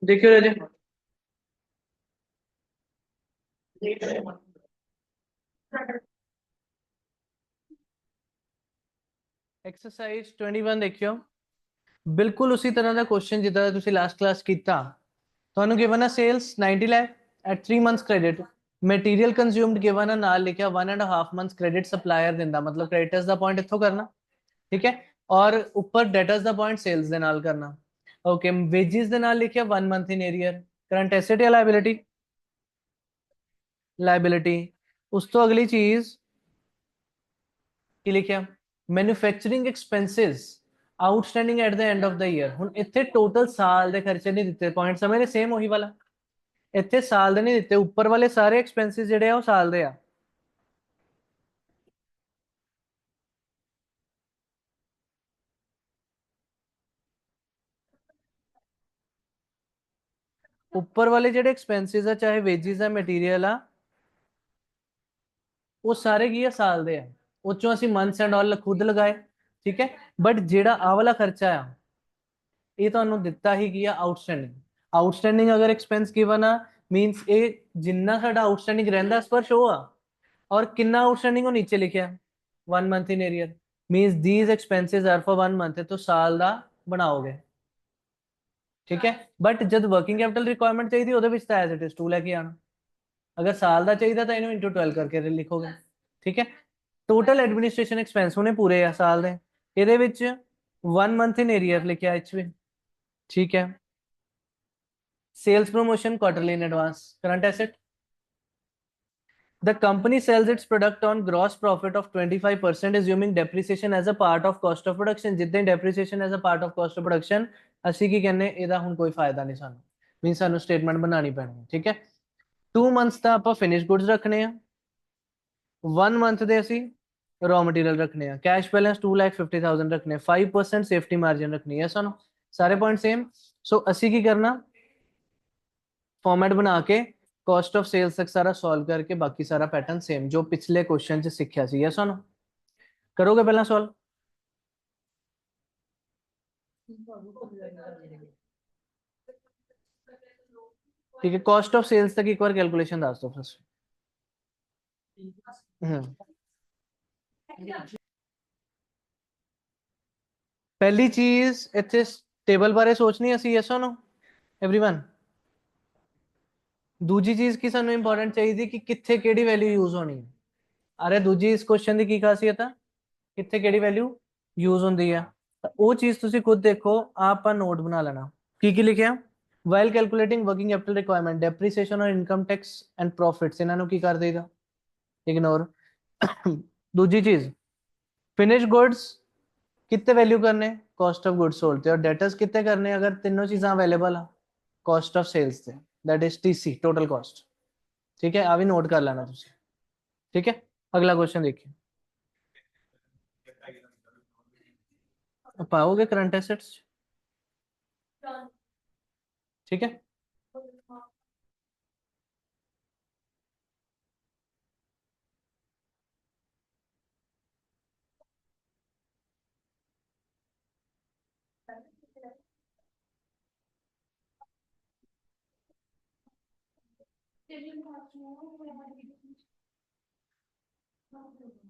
देखियो राजे, एक्सरसाइज 21 देखियो। बिल्कुल उसी तरह का क्वेश्चन जिदा तुसी लास्ट क्लास कीता। ਤੁਹਾਨੂੰ ਗਿਵਨ ਆ sales 90 lakh at 3 months credit, material consumed given ਆ, ਨਾਲ ਲਿਖਿਆ 1.5 ਮੰਥਸ ਕ੍ਰੈਡਿਟ ਸਪਲਾਇਰ ਦਿੰਦਾ, ਮਤਲਬ ਕ੍ਰੈਡਿਟਰਸ ਦਾ ਪੁਆਇੰਟ ਇੱਥੋਂ ਕਰਨਾ। ਠੀਕ ਹੈ, ਔਰ ਉੱਪਰ ਡੈਟਰਸ ਦਾ ਪੁਆਇੰਟ ਸੇਲਸ ਦੇ ਨਾਲ ਕਰਨਾ। ਓਕੇ, ਵੇਜਿਸ ਦੇ ਨਾਲ ਲਿਖਿਆ 1 ਮੰਥ ਇਨ ਏਰੀਅਰ, ਕਰੰਟ ਐਸੇਟ ਜਾਂ ਲਾਇਬਿਲਿਟੀ? ਲਾਇਬਿਲਿਟੀ। ਉਸ ਤੋਂ ਅਗਲੀ ਚੀਜ਼ ਕੀ ਲਿਖਿਆ? Manufacturing expenses outstanding at the end of the year. ਹੁਣ ਇੱਥੇ ਟੋਟਲ ਸਾਲ ਦੇ ਖਰਚੇ ਨਹੀਂ ਦਿੱਤੇ, ਪੁਆਇੰਟ ਸਮਝ ਰਹੇ? ਸੇਮ ਉਹੀ ਵਾਲਾ, ਇੱਥੇ ਸਾਲ ਦੇ ਨਹੀਂ ਦਿੱਤੇ, ਉੱਪਰ ਵਾਲੇ ਸਾਰੇ ਐਕਸਪੈਂਸਿਸ ਜਿਹੜੇ ਆ ਉਹ ਸਾਲ ਦੇ ਆ। ਉੱਪਰ ਵਾਲੇ ਜਿਹੜੇ ਐਕਸਪੈਂਸਿਸ ਆ, ਚਾਹੇ ਵੇਜਿਸ ਆ, ਮਟੀਰੀਅਲ ਆ, ਉਹ ਸਾਰੇ ਕੀ ਆ? ਸਾਲ ਦੇ ਆ। ਉਹ ਚੋਂ ਅਸੀਂ ਮੰਥਸ ਐਂਡ ਆਲ ਖੁਦ ਲਗਾਏ। ਠੀਕ ਹੈ, ਬਟ ਜਿਹੜਾ ਆ ਵਾਲਾ ਖਰਚਾ ਆ, ਇਹ ਤੁਹਾਨੂੰ ਦਿੱਤਾ ਹੀ ਕੀ ਆ? ਆਊਟਸਟੈਂਡਿੰਗ। ਆਊਟਸਟੈਂਡਿੰਗ ਅਗਰ ਐਕਸਪੈਂਸ ਗਿਵਨ ਆ, ਮੀਨਸ ਇਹ ਜਿੰਨਾ ਸਾਡਾ ਆਊਟਸਟੈਂਡਿੰਗ ਰਹਿੰਦਾ ਇਸ ਪਰ ਸ਼ੋ ਆ, ਔਰ ਕਿੰਨਾ ਆਊਟਸਟੈਂਡਿੰਗ ਉਹ ਨੀਚੇ ਲਿਖਿਆ 1 month in arrear, means these expenses are for 1 month, तो ਸਾਲ ਦਾ ਬਣਾਓਗੇ। ठीक है, बट जब वर्किंग कैपिटल रिक्वायरमेंट चाहिए ਉਹਦੇ ਵਿੱਚ ਤਾਂ ਐਜ਼ ਇਟ ਇਜ਼ 2 ਲੈ ਕੇ ਆਣਾ। ਅਗਰ ਸਾਲ ਦਾ ਚਾਹੀਦਾ ਤਾਂ ਇਹਨੂੰ ਇਨਟੂ 12 ਕਰਕੇ ਲਿਖੋਗੇ। ਠੀਕ ਹੈ, ਟੋਟਲ ਐਡਮਿਨਿਸਟ੍ਰੇਸ਼ਨ ਐਕਸਪੈਂਸ ਹੁਣੇ ਪੂਰੇ ਆ ਸਾਲ ਦੇ, ਇਹਦੇ ਵਿੱਚ 1 ਮੰਥ ਇਨ ਏਰੀਅਰ ਲਿਖਿਆ ਐਚ ਵੀ। ਠੀਕ ਹੈ, sales promotion quarterly in advance, current asset। The company sells its product on gross profit of 25%, assuming depreciation as a part of cost of production। ਜਿੱਦਾਂ depreciation as a part of cost of production, ਅਸੀਂ ਕੀ ਕਹਿੰਦੇ, ਇਹਦਾ ਹੁਣ ਕੋਈ ਫਾਇਦਾ ਨਹੀਂ ਸਾਨੂੰ, ਮੀਨ ਸਾਨੂੰ ਸਟੇਟਮੈਂਟ ਬਣਾਉਣੀ ਪੈਣੀ। ਠੀਕ ਹੈ, 2 ਮੰਥਸ ਦਾ ਆਪਾਂ ਫਿਨਿਸ਼ ਗੁੱਡਸ ਰੱਖਣੇ ਆ, 1 ਮੰਥ ਦੇ ਅਸੀਂ ਰॉ ਮਟੀਰੀਅਲ ਰੱਖਣੇ ਆ, ਕੈਸ਼ ਬੈਲੈਂਸ 2,50,000 ਰੱਖਣੇ, 5% ਸੇਫਟੀ ਮਾਰਜਨ ਰੱਖਣੀ ਹੈ ਸਾਨੂੰ, ਸਾਰੇ ਪੁਆਇੰਟ ਸੇਮ। ਸੋ ਅਸੀਂ ਕੀ ਕਰਨਾ, ਫਾਰਮੈਟ ਬਣਾ ਕੇ कॉस्ट ऑफ सेल्स तक सारा सॉल्व करके बाकी सारा पैटर्न सेम जो पिछले क्वेश्चन च सीखा सी। यस नो, करोगे पहला सॉल्व? ठीक है, कॉस्ट ऑफ सेल्स तक एक बार कैलकुलेशन दस दो फर्स्ट। पहली चीज इतने टेबल बारे सोचनी असी। Yes no everyone? दूजी चीज की सानू इंपॉर्टेंट चाहिए कि कितने केड़ी वैल्यू यूज होनी है। अरे दूजी इस क्वेश्चन की खासियत है, कितने केड़ी वैल्यू यूज होंगी है, वो चीज तुसी खुद देखो, आप नोट बना लेना। की लिखे while calculating working capital requirement, depreciation और इनकम टैक्स एंड प्रॉफिट्स इन्होंने की कर देगा, इग्नोर। दूजी चीज, फिनिश गुड्स कितने वैल्यू करने, कॉस्ट ऑफ गुड्स सोल्ड, और डेटर्स कितने करने अगर तीनों चीजें अवेलेबल है, कॉस्ट ऑफ सेल्स थे, that is TC, total cost. ठीक है, आ भी नोट कर लेना तुसी। ठीक है, अगला क्वेश्चन देखिए, पाओगे करंट एसेट्स। ठीक है,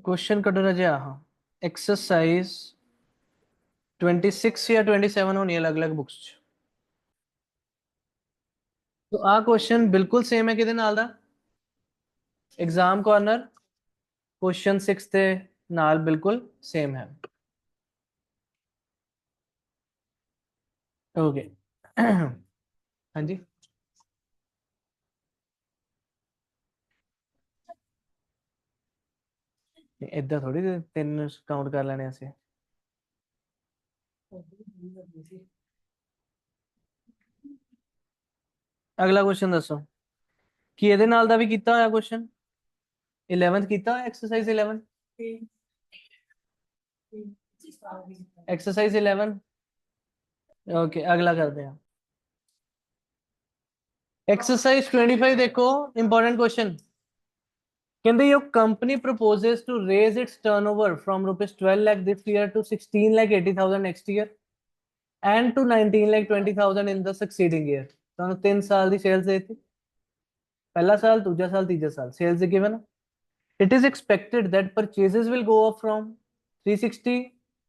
क्वेश्चन कटो रजे। हाँ, एक्सरसाइज 26 या 27 होनी अलग अलग बुक्स च। तो आ क्वेश्चन बिल्कुल सेम है किदे नाल दा, एग्जाम कॉर्नर क्वेश्चन 6 दे नाल बिल्कुल सेम है। ओके। हाँ जी, इधर थोड़ी 3 काउंट कर लेने से। अगला क्वेश्चन दसो कि ਇਹਦੇ ਨਾਲ ਦਾ ਵੀ ਕੀਤਾ ਹੋਇਆ क्वेश्चन 11th ਕੀਤਾ ਹੋਇਆ, एक्सरसाइज 11, एक्सरसाइज 11। ओके, अगला करते हैं एक्सरसाइज 25। देखो इंपॉर्टेंट क्वेश्चन, कहते your company proposes to raise its turnover from rupees 12 lakh this year to 16 lakh 80,000 next year and to 19 lakh 20,000 in the succeeding year। ਤੁਹਾਨੂੰ 3 ਸਾਲ ਦੀ sales ਦੇਤੀ, ਪਹਿਲਾ ਸਾਲ, ਦੂਜਾ ਸਾਲ, ਤੀਜਾ ਸਾਲ, sales given. it is expected that purchases will go up from 360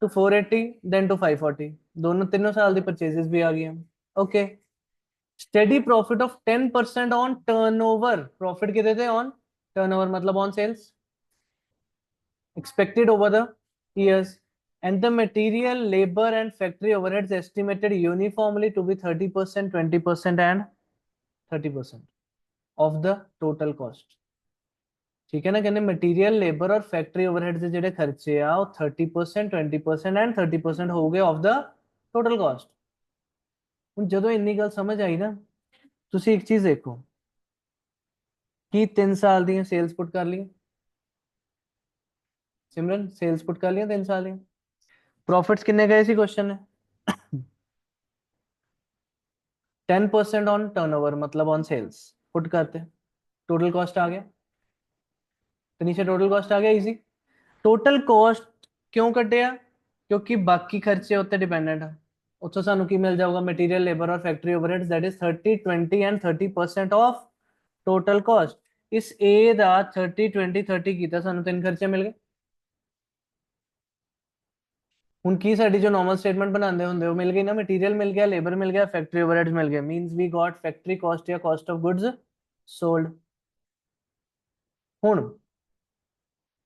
to 480 then to 540। दोनों तीनों साल दी purchases भी आ गई हैं। okay, steady profit of 10% on turnover, profit कितने थे on turnover मतलब on sales expected over the years, and the material, labor and factory overheads estimated uniformly to be 30%, 20% and 30% of the total cost। ठीक है ना, कहने material, labour और factory overhead से ਜਿਹੜੇ ਖਰਚੇ ਆ ਉਹ 30%, 20% ਐਂਡ 30% ਹੋ ਗਏ ਆਫ ਦਾ ਟੋਟਲ ਕਾਸਟ। ਹੁਣ ਜਦੋਂ ਇੰਨੀ ਗੱਲ ਸਮਝ ਆਈ ਨਾ, ਤੁਸੀਂ ਇੱਕ ਚੀਜ਼ ਦੇਖੋ ਕਿ 3 ਸਾਲ ਦੀਆਂ ਸੇਲਸ ਪੁੱਟ ਕਰ ਲਈਆਂ ਸਿਮਰਨ, ਸੇਲਸ ਪੁੱਟ ਕਰ ਲਈਆਂ 3 ਸਾਲ ਦੀਆਂ। प्रॉफिट्स कितने गए इसी क्वेश्चन में 10% ऑन टर्नओवर मतलब ऑन सेल्स पुट करते, टोटल कॉस्ट आ गया, तो नीचे टोटल कॉस्ट आ गया इजी। टोटल कॉस्ट क्यों कटे आ, क्योंकि बाकी खर्चे उत्ते डिपेंडेंट है। उत्थों सानू की मिल जाऊगा मटीरियल, लेबर और factory overheads that is 30, 20 and 30% of total cost. इस ए दा 30, 20, 30 कीता सानू 3 खर्चे मिल गए। ਹੁਣ ਕੀ ਸਾਡੀ ਜੋ ਨਾਰਮਲ ਸਟੇਟਮੈਂਟ ਬਣਾਉਂਦੇ ਹੁੰਦੇ ਉਹ ਮਿਲ ਗਈ ਨਾ, ਮਟੀਰੀਅਲ ਮਿਲ ਗਿਆ, ਲੇਬਰ ਮਿਲ ਗਿਆ, ਫੈਕਟਰੀ ਓਵਰਹੈਡਸ ਮਿਲ ਗਏ, ਮੀਨਸ ਵੀ ਗॉट ਫੈਕਟਰੀ ਕਾਸਟ ਜਾਂ ਕਾਸਟ ਆਫ ਗੁੱਡਸ ਸੋਲਡ। ਹੁਣ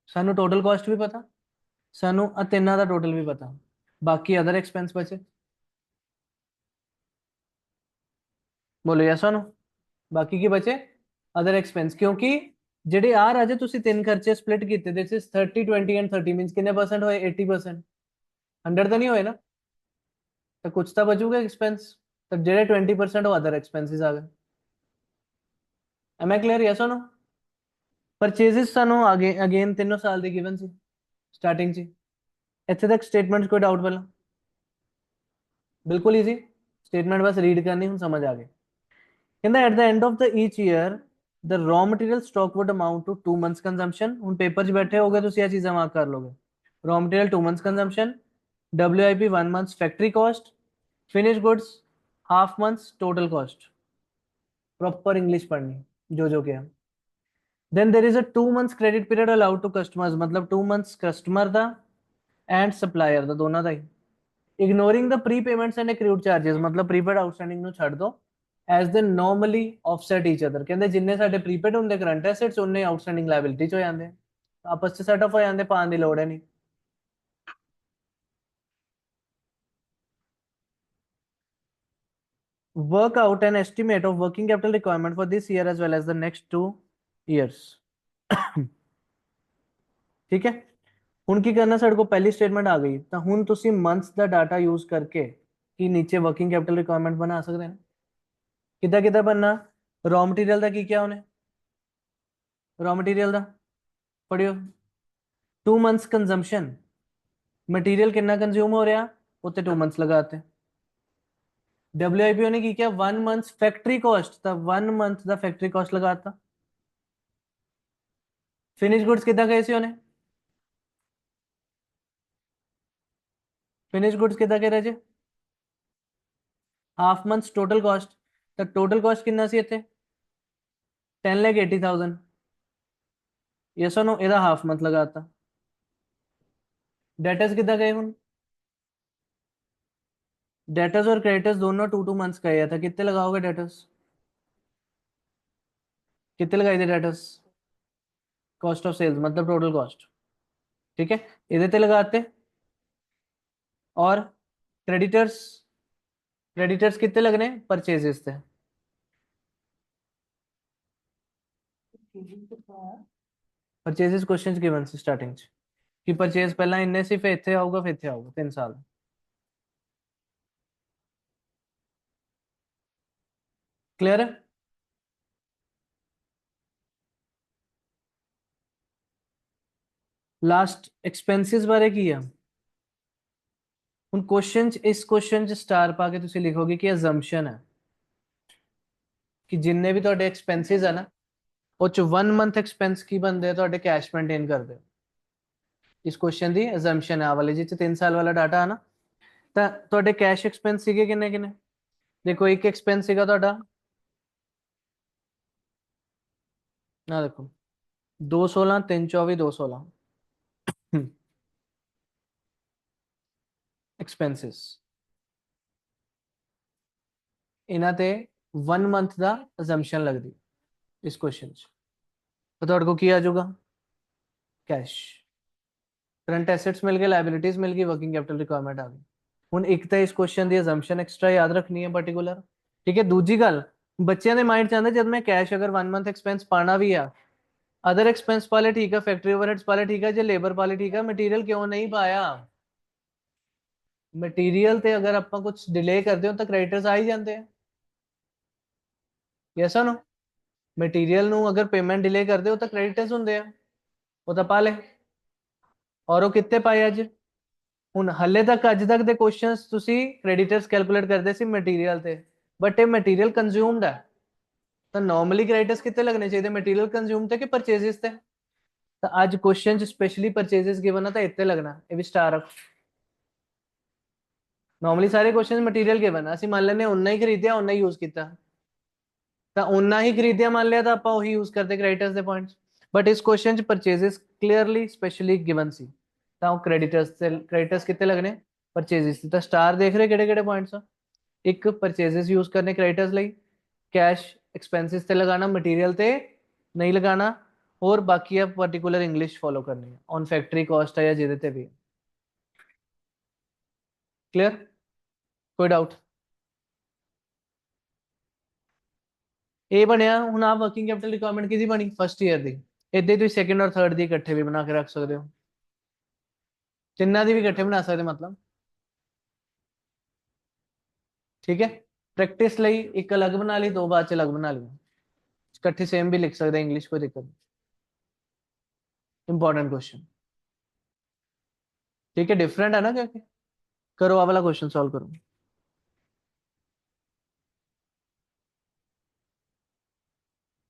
ਸਾਨੂੰ ਟੋਟਲ ਕਾਸਟ ਵੀ ਪਤਾ, ਸਾਨੂੰ ਆ ਤਿੰਨਾਂ ਦਾ ਟੋਟਲ ਵੀ ਪਤਾ, ਬਾਕੀ ਅਦਰ ਐਕਸਪੈਂਸ ਬਚੇ। ਬੋਲੋ ਯੈਸ नो, ਬਾਕੀ ਕੀ ਬਚੇ ਅਦਰ ਐਕਸਪੈਂਸ, ਕਿਉਂਕਿ ਜਿਹੜੇ ਆ ਰਾਜੇ ਤੁਸੀਂ ਤਿੰਨ ਖਰਚੇ ਸਪਲਿਟ ਕੀਤੇ, ਦਿਸ ਇਜ਼ 30, 20 ਐਂਡ 30 ਮੀਨਸ ਕਿੰਨੇ ਪਰਸੈਂਟ ਹੋਏ 80%, 100 ਤਾਂ ਨਹੀਂ ਹੋਏ ਨਾ, ਤਾਂ ਕੁਝ ਤਾਂ ਬਚੂਗਾ ਐਕਸਪੈਂਸ, ਤਾਂ ਜਿਹੜੇ 20% ਉਹ ਅਦਰ ਐਕਸਪੈਂਸਿਸ ਆ ਗਏ। एम आई क्लियर यस और नो। परचेजेस ਸਾਨੂੰ आगे अगेन तीनों साल ਦੀ ਗਿਵਨ ਸੀ ਸਟਾਰਟਿੰਗ ਚ, ਇੱਥੇ ਤੱਕ ਸਟੇਟਮੈਂਟਸ ਕੋਈ ਡਾਊਟ ਪਹਿਲਾਂ, ਬਿਲਕੁਲ ਈਜ਼ੀ ਸਟੇਟਮੈਂਟ ਬਸ ਰੀਡ ਕਰਨੀ, ਹੁਣ ਸਮਝ ਆ ਗਈ। ਕਹਿੰਦਾ at the end of the each year the raw material stock would amount to 2 months consumption. ਹੁਣ ਪੇਪਰ 'ਚ ਬੈਠੇ ਹੋਗੇ ਤੁਸੀਂ ਇਹ ਚੀਜ਼ਾਂ ਮਾਰਕ ਕਰ ਲੋਗੇ, raw material 2 months consumption, WIP 1 months factory cost, finish goods half months total cost. Proper English पढ़नी जो क्या। then there is a 2 months credit period allowed to customers, मतलब 2 months customer the and supplier ਦਾ ਦੋਨਾਂ ਦਾ ਹੀ। ignoring the prepayments and accrued charges, मतलब prepaid outstanding ਨੂੰ ਛੱਡ ਦੋ, as they normally offset each other। ਕਹਿੰਦੇ ਜਿੰਨੇ ਸਾਡੇ prepaid ਹੁੰਦੇ current assets ਉਨੇ outstanding liability ਚ ਹੋ ਜਾਂਦੇ, ਆਪਸ ਚ ਸੈਟ ਆਫ ਹੋ ਜਾਂਦੇ, ਪਾਣ ਦੀ ਲੋੜ ਹੈ ਨਹੀਂ। work out an estimate of working capital requirement for this year as well as the next 2 years। ठीक है, ਹੁਣ ਕੀ ਕਰਨਾ, ਸਾਡੇ ਕੋਲ ਪਹਿਲੀ ਸਟੇਟਮੈਂਟ ਆ ਗਈ, ਤਾਂ ਹੁਣ ਤੁਸੀਂ ਮੰਥਸ ਦਾ ਡਾਟਾ ਯੂਜ਼ ਕਰਕੇ ਕੀ ਨੀਚੇ ਵਰਕਿੰਗ ਕੈਪੀਟਲ ਰਿਕੁਆਇਰਮੈਂਟ ਬਣਾ ਸਕਦੇ ਨੇ। ਕਿੱਦਾਂ ਕਿੱਦਾਂ ਬਣਨਾ, ਰॉ ਮਟੀਰੀਅਲ ਦਾ ਕੀ ਕਿਹਾ ਉਹਨੇ, रॉ मटीरियल ਦਾ ਪੜਿਓ, 2 मंथ्स कंजम्पशन, मटीरियल कितना कंज्यूम हो रहा उत्ते 2 मंथ्स लगाते। WIP ने की किया 1 मंथ फैक्ट्री कॉस्ट, तब 1 मंथ ਦਾ फैक्ट्री कॉस्ट लगाता। फिनिश गुड्स कितना गए सी उन्हें, फिनिश गुड्स कितना कह रहे जे हाफ मंथ्स टोटल कॉस्ट, तो टोटल कॉस्ट कितना सी इत्थे 10,80,000, यस और नो, ਇਹਦਾ ਹਾਫ ਮੰਥ ਲਗਾਤਾ। डेटर्स कितना गए हुन, डेटर्स और क्रेडिटर्स दोनों 2 मंथ्स गए था, कितने लगाओगे डेटर्स, कितने लगाए थे डेटर्स, कॉस्ट ऑफ सेल्स मतलब टोटल कॉस्ट। ठीक है, इधर ते लगाते। और क्रेडिटर्स, क्रेडिटर्स कितने लगने, परचेजेस थे, परचेजेस क्वेश्चंस गिवन से स्टार्टिंग कि परचेज पहला इन्ने सी फिर इत्थे आऊगा फिर इत्थे आऊगा 3 साल। क्लियर है। लास्ट एक्सपेंसेस बारे की है। ਹੁਣ क्वेश्चन इस क्वेश्चन च स्टार पा के तुसी लिखोगे कि assumption है कि जिन्ने भी ਤੁਹਾਡੇ expenses है ना ਉਹ ਚ 1 ਮੰਥ ਐਕਸਪੈਂਸ ਕੀ ਬੰਦੇ ਤੁਹਾਡੇ ਕੈਸ਼ ਮੇਨਟੇਨ ਕਰਦੇ ਹੋ। ਇਸ ਕੁਐਸਚਨ ਦੀ ਅਜ਼ੰਪਸ਼ਨ ਹੈ ਆ ਵਾਲੇ ਜਿਹ ਚ 3 ਸਾਲ ਵਾਲਾ ਡਾਟਾ ਹੈ ਨਾ, ਤਾਂ ਤੁਹਾਡੇ ਕੈਸ਼ ਐਕਸਪੈਂਸ ਸੀਗੇ ਕਿੰਨੇ ਕਿੰਨੇ। ਦੇਖੋ ਇੱਕ ਐਕਸਪੈਂਸ ਸੀਗਾ ਤੁਹਾਡਾ, ਨਾ ਦੇਖੋ 216 324 216 ਐਕਸਪੈਂਸਿਸ, ਇਹਨਾਂ ਤੇ 1 ਮੰਥ ਦਾ ਅਜ਼ੰਪਸ਼ਨ ਲੱਗਦੀ ਇਸ ਕੁਐਸਚਨ ਚ। ਤਾਂ ਤੁਹਾਡੇ ਕੋਲ ਕੀ ਆ ਜਾਊਗਾ, ਕੈਸ਼। ਕਰੰਟ ਐਸੈਟਸ ਮਿਲ ਗਏ, ਲਾਇਬਿਲਿਟੀਜ਼ ਮਿਲ ਗਈ, ਵਰਕਿੰਗ ਕੈਪੀਟਲ ਰਿਕੁਆਇਰਮੈਂਟ ਆ ਗਈ। ਹੁਣ ਇੱਕ ਤਾਂ ਇਸ ਕੁਐਸਚਨ ਦੀ ਅਜ਼ੰਪਸ਼ਨ ਐਕਸਟਰਾ ਯਾਦ ਰੱਖਣੀ ਹੈ ਪਾਰਟਿਕੂਲਰ, ਠੀਕ ਹੈ। ਦੂਜੀ ਗੱਲ, ਬੱਚਿਆਂ ਦੇ ਮਾਈਂਡ ਚ ਆਉਂਦਾ ਜਦ ਮੈਂ ਕੈਸ਼ ਅਗਰ 1 ਮੰਥ ਐਕਸਪੈਂਸ ਪਾਣਾ ਵੀ ਆ, ਅਦਰ ਐਕਸਪੈਂਸ ਵਾਲੇ ਠੀਕ ਹੈ, ਫੈਕਟਰੀ ਓਵरहेड्स वाले ठीक है, ਜੇ ਲੇਬਰ ਵਾਲੇ ਠੀਕ ਹੈ, ਮਟੀਰੀਅਲ ਕਿਉਂ ਨਹੀਂ ਪਾਇਆ। ਮਟੀਰੀਅਲ ਤੇ ਅਗਰ ਆਪਾਂ ਕੁਝ ਡਿਲੇ ਕਰਦੇ ਹੋ ਤਾਂ ਕ੍ਰੈਡਿਟਰਸ ਆ ਹੀ ਜਾਂਦੇ ਆ, ਯੈਸ ਔਰ ਨੋ। ਮਟੀਰੀਅਲ ਨੂੰ ਅਗਰ ਪੇਮੈਂਟ ਡਿਲੇ ਕਰਦੇ ਹੋ ਤਾਂ ਕ੍ਰੈਡਿਟਰਸ ਹੁੰਦੇ ਆ, ਉਹ ਤਾਂ ਪਾ ਲੈ। ਔਰ ਉਹ ਕਿੱਥੇ ਪਾਏ ਅੱਜ, ਹੁਣ ਹੱਲੇ ਤੱਕ ਅੱਜ ਤੱਕ ਦੇ ਕੁਐਸਚਨਸ ਤੁਸੀਂ ਕ੍ਰੈਡਿਟਰਸ ਕੈਲਕੂਲੇਟ ਕਰਦੇ ਸੀ ਮਟੀਰੀਅਲ ਤੇ, ਬਟ ਇਹ ਮਟੀਰੀਅਲ ਕੰਜ਼ਿਊਮਡ ਹੈ, ਤਾਂ ਨਾਰਮਲੀ ਕ੍ਰੈਡਿਟਰਸ ਕਿੱਥੇ ਲੱਗਣੇ ਚਾਹੀਦੇ, ਮਟੀਰੀਅਲ ਕੰਜ਼ਿਊਮ ਤੇ ਕਿ ਪਰਚੇजेस ਤੇ। ਤਾਂ ਅੱਜ ਕੁਐਸਚਨ ਚ ਸਪੈਸ਼ਲੀ ਪਰਚੇजेस ਗਿਵਨ ਆ ਤਾਂ ਇੱਥੇ ਲੱਗਣਾ, ਇਹ ਵੀ ਸਟਾਰ ਰੱਖ। ਨਾਰਮਲੀ ਸਾਰੇ ਕੁਐਸਚਨ ਮਟੀਰੀਅਲ ਗਿਵਨ ਆ, ਅਸੀਂ ਮੰਨ ਲੈਨੇ ਉਨਾ ਹੀ ਖਰੀਦਿਆ ਉਨਾ ਹੀ ਯੂਜ਼ ਕੀਤਾ, ਤਾਂ ਉਨਾ ਹੀ ਖਰੀਦਿਆ ਮੰਨ ਲਿਆ ਤਾਂ ਆਪਾਂ ਉਹੀ ਯੂਜ਼ ਕਰਦੇ ਕ੍ਰੈਡਿਟਰਸ ਦੇ ਪੁਆਇੰਟਸ। ਬਟ ਇਸ ਕੁਐਸਚਨ ਚ ਪਰਚੇजेस ਕਲੀਅਰਲੀ ਸਪੈਸ਼ਲੀ ਗਿਵਨ ਸੀ, ਤਾਂ ਉਹ ਕ੍ਰੈਡਿਟਰਸ ਕਿੱਥੇ ਲੱਗਣੇ, ਪਰਚੇजेस ਤੇ। ਤਾਂ ਸਟਾਰ ਦੇਖ ਰਹੇ ਕਿਹੜੇ ਕਿਹੜੇ ਪੁਆਇੰਟਸ ਆ, ਇੱਕ ਪਰਚੇजेस ਯੂਜ਼ ਕਰਨੇ ਕ੍ਰੈਡਿਟਰਸ ਲਈ, ਕੈਸ਼ ਐਕਸਪੈਂਸਿਸ ਤੇ ਲਗਾਣਾ, ਮਟੀਰੀਅਲ ਤੇ ਨਹੀਂ ਲਗਾਣਾ, और बाकी आप पर्टिकुलर इंग्लिश फॉलो करनी है ऑन फैक्ट्री कॉस्ट है या जिदे ते भी। क्लियर, कोई डाउट। ਇਹ ਬਣਿਆ। ਹੁਣ ਆ ਵਰਕਿੰਗ ਕੈਪੀਟਲ ਰਿਕੁਆਇਰਮੈਂਟ ਕਿਹਦੀ ਬਣੀ, ਫਸਟ ਈਅਰ ਦੀ। ਇੱਦਾਂ ਹੀ ਤੁਸੀਂ ਸੈਕੰਡ ਔਰ ਥਰਡ ਦੀ ਇਕੱਠੇ ਵੀ ਬਣਾ ਕੇ ਰੱਖ ਸਕਦੇ ਹੋ, ਤਿੰਨਾਂ ਦੀ ਵੀ ਇਕੱਠੇ ਬਣਾ ਸਕਦੇ ਮਤਲਬ, ਠੀਕ ਹੈ। ਪ੍ਰੈਕਟਿਸ ਲਈ ਇੱਕ ਅਲੱਗ ਬਣਾ ਲਈ, ਦੋ ਬਾਅਦ ਚ ਅਲੱਗ ਬਣਾ ਲਈ, ਇਕੱਠੇ सेम भी लिख सकते हैं इंग्लिश, कोई दिक्कत नहीं। इंपॉर्टेंट क्वेश्चन, ठीक है, डिफरेंट है ना, क्या करो आ वाला क्वेश्चन सॉल्व करो।